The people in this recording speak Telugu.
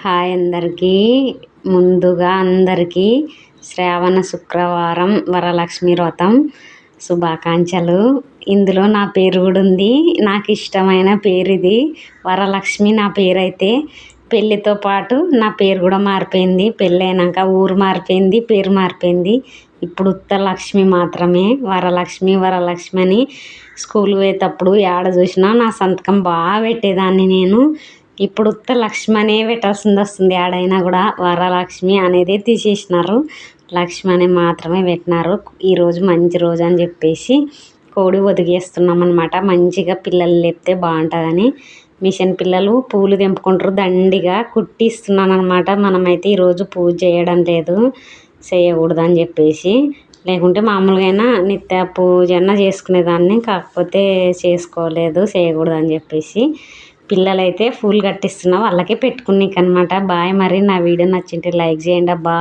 హాయ్ అందరికీ. ముందుగా అందరికీ శ్రావణ శుక్రవారం వరలక్ష్మి వ్రతం శుభాకాంక్షలు. ఇందులో నా పేరు కూడా ఉంది. నాకు ఇష్టమైన పేరు ఇది వరలక్ష్మి. నా పేరైతే పెళ్ళితో పాటు నా పేరు కూడా మారిపోయింది. పెళ్ళైనాక ఊరు మారిపోయింది, పేరు మారిపోయింది. ఇప్పుడు ఉత్త లక్ష్మి మాత్రమే. వరలక్ష్మి వరలక్ష్మి అని స్కూల్ పోయేటప్పుడు ఏడ చూసినా నా సంతకం బాగా పెట్టేదాన్ని నేను. ఇప్పుడు ఉత్త లక్ష్మి అనే పెట్టాల్సింది వస్తుంది. ఆడైనా కూడా వరలక్ష్మి అనేది తీసేసినారు. లక్ష్మి అని మాత్రమే పెట్టినారు. ఈరోజు మంచి రోజు అని చెప్పేసి కోడి ఒదిగేస్తున్నాం అనమాట. మంచిగా పిల్లలు లేపితే బాగుంటుందని మిషన్ పిల్లలు పూలు తెంపుకుంటారు. దండిగా కుట్టిస్తున్నాను అనమాట. మనమైతే ఈరోజు పూజ చేయడం లేదు, చేయకూడదని చెప్పేసి. లేకుంటే మామూలుగా నిత్య పూజ చేసుకునేదాన్ని, కాకపోతే చేసుకోలేదు, చేయకూడదని చెప్పేసి. పిల్లలైతే పూలు కట్టిస్తున్నా, వాళ్ళకే పెట్టుకునేకనమాట. బాయ్. మరి నా వీడియో నచ్చింటే లైక్ చేయండి అబ్బా.